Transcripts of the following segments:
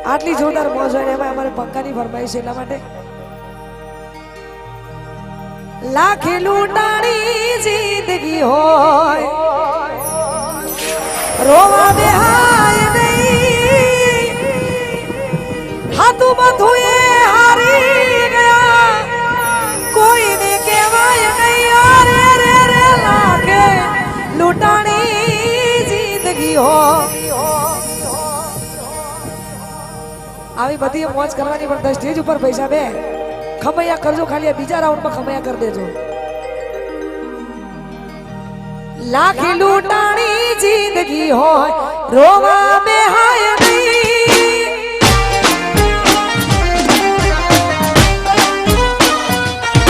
આટલી જોરદાર મોજ હોય એમાં અમારે પંખાની ફરમાઈશ એટલા માટે લાખે લૂંટાણી જિંદગી હોય રોવા બેહાય નહીં હાથું બધું એ હારી ગયા કોઈને કહેવાય નહીં અરે રે રે લાખે લૂંટાણી જિંદગી હોય આવી બધી મોજ કરવાની પણ સ્ટેજ ઉપર પૈસા બે ખમૈયા કરજો ખાલી બીજા રાઉન્ડમાં ખમૈયા કરી દેજો લાખી લૂંટાણી જિંદગી હોય રોવા બેહાય નહીં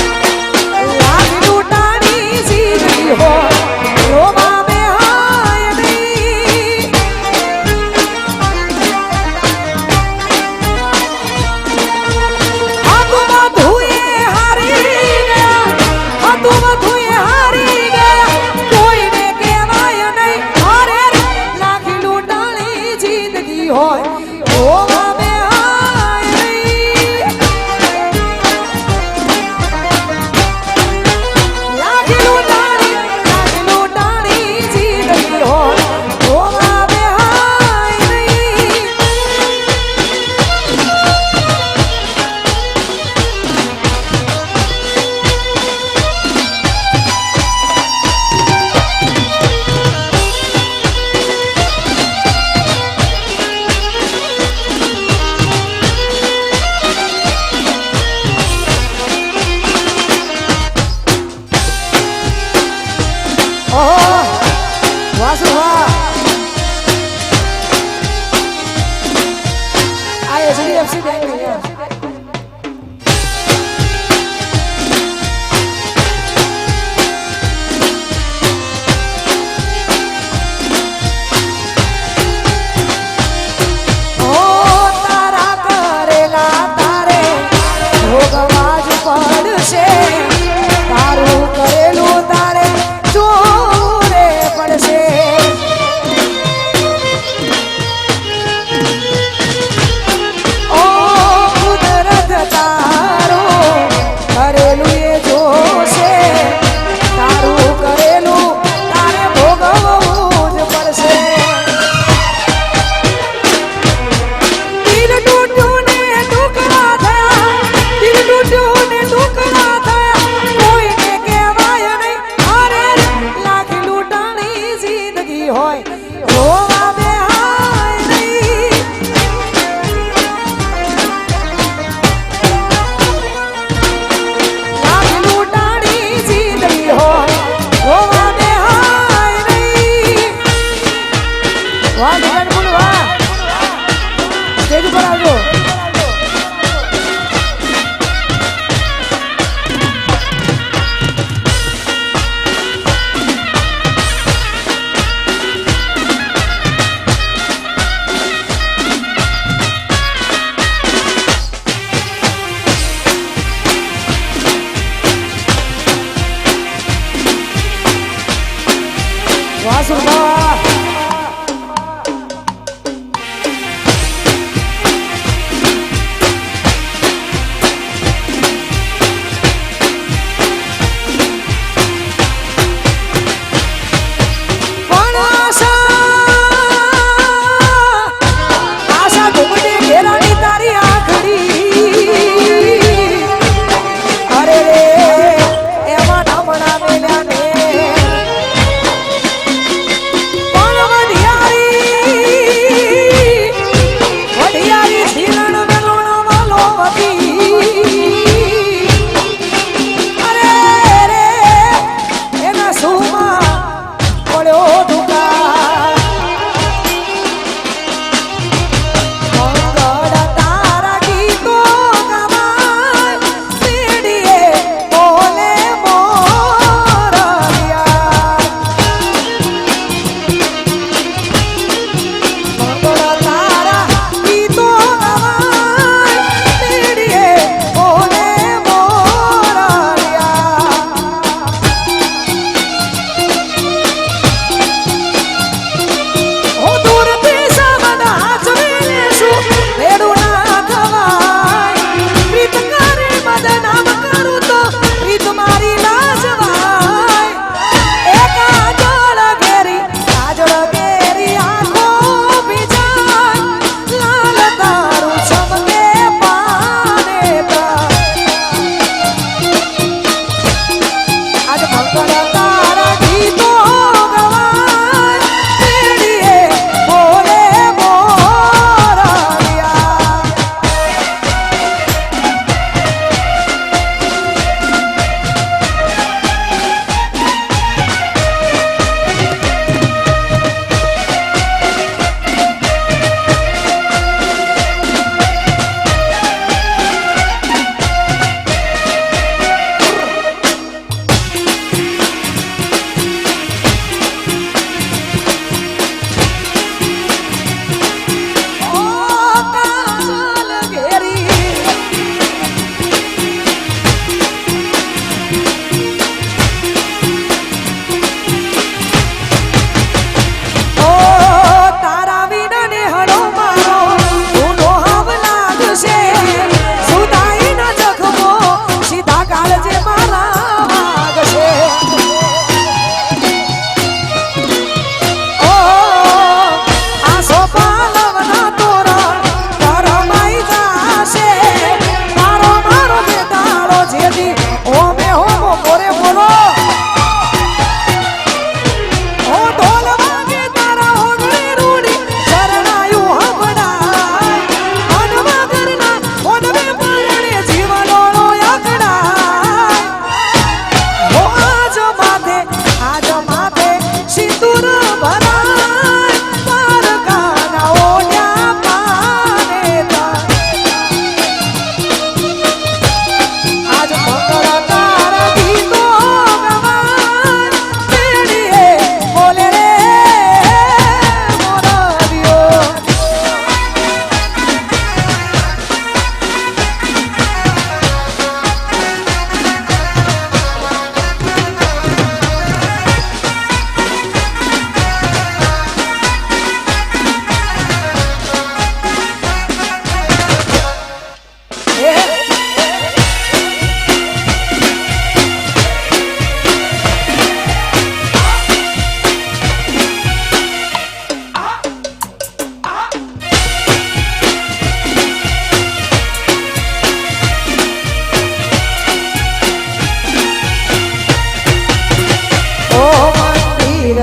લાખી લૂંટાણી જિંદગી હોય રોવા બેહાય નહીં હાથું બધું હારી ગયા હાથું બધું હારી ગયા કોઈને કહેવાય નહીં અરે લાખી લૂંટાણી જિંદગી હોય રોવા બેહાય નહીં લાખી લૂંટાણી જિંદગી હોય રોવા બેહાય નહીં વાસુ વાહ આ એચડીએફસી બેંક તારા કરેલા તારે ભોગવા જ પડશે તારું કરેલું તારે જોરે પડશે ઓ કુદરત તારો કરેલું એ જોશે તારું કરેલું તારે ભોગવવું જ પડશે દિલ તૂટ્યું ને ટુકડા થયા દિલ તૂટ્યું ને ટુકડા થયા કોઈને કહેવાય નહીં અરે લાખી લૂંટાણી જિંદગી હોય રોવા બેહાય નહીં લાખી લૂંટાણી જિંદગી હોય રોવા બેહાય નહીં વાહ ધીરજ બોલ વાહ સ્ટેજ ઉપર આવજો વાહ સુરભા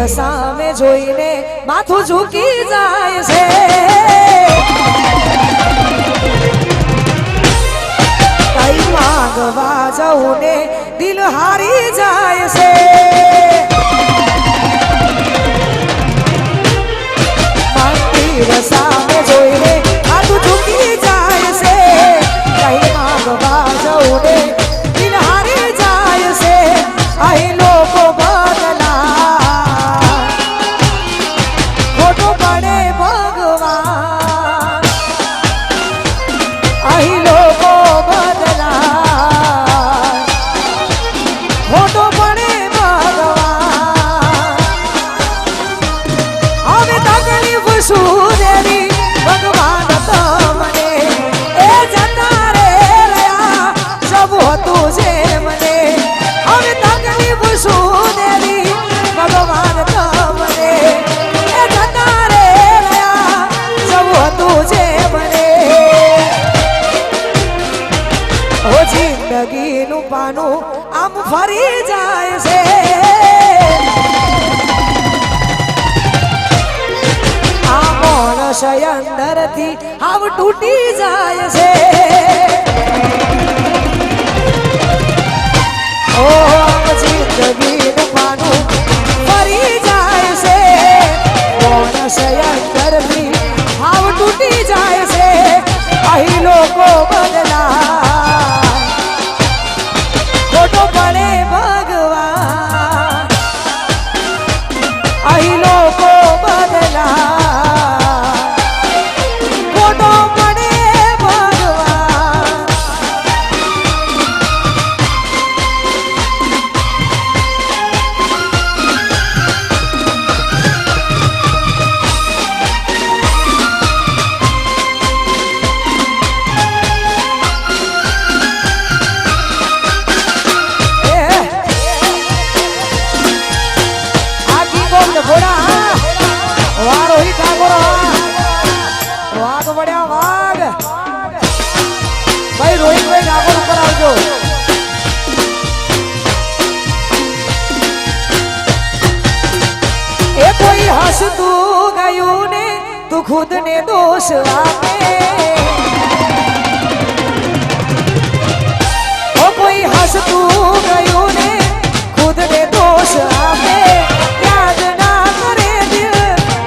સામે જોઈને માથું ઝૂકી જાય છે કઈ માંગવા જવું ને દિલ હારી જાય છે મંદિર સામે જોઈને માથું ઝૂકી જાય છે કઈ માંગવા જવું ને દિલ હારી જાય છે અહીં લોકો બદલા ખોટો પડે ભગવાન અહીં લોકો બદલા ખોટો પડે ભગવાન હવે તકલીફ શું દેવી ભગવાન તમને એ જતા રે રહ્યા સબ હતું જે મને હવે તકલીફ શું દેવી ભગવાન તમને એ જતા રે રહ્યા સબ હતું જે મને ઓ જિંદગીનું પાનું આમ ફરી જાય છે આ માણસ અંદરથી હાવ તૂટી જાય છે ઓ આમ જિંદગીનું પાનું ફરી જાય છે માણસ અંદરથી હાવ તૂટી જાય છે અહીં લોકો બદલા ખોટો પડે ભગવાન અહીં લોકો બદલા ખોટો પડે ભગવાન ભાઈ રોહિતભાઈ ડાકોર ઉપર આવજો એ કોઈ હસતું ગયું ને તું ખુદ ને દોષ આપે ઓ કોઈ હસતું ગયું ને ખુદ ને દોષ આપે યાદ ના કરે દિલ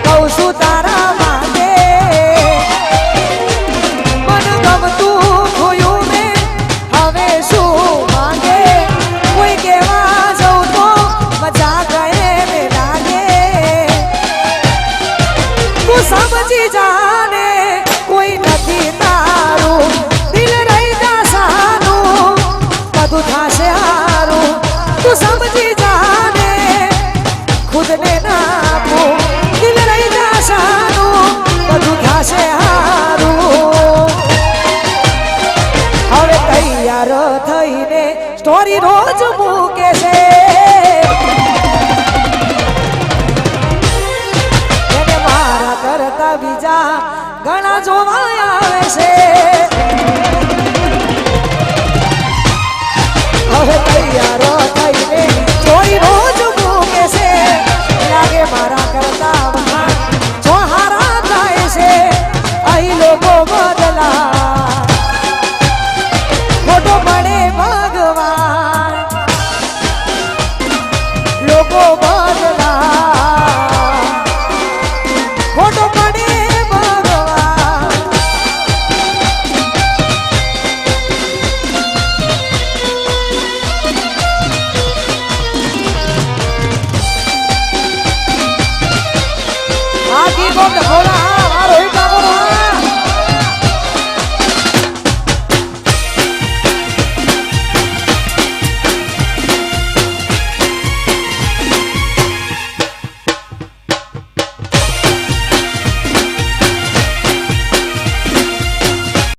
કહું છું તારા માટે મન ગમતું ખોયું ને હવે શું માંગે કોઈ કહેવા જવું તો મજા ગયે ને લાગે તું સમજી જાને કોઈ નથી તારું દિલ રહી જા સારું બધું થાશે હારું તું સમજી જાને ખુદને નાખું દિલ રહી જા સારું બધું થાશે હારું હવે તૈયાર થઈને સ્ટોરી રોજ મૂકે છે એને મારા કરતા બીજા ઘણા જોવા આવે છે હવે તૈયાર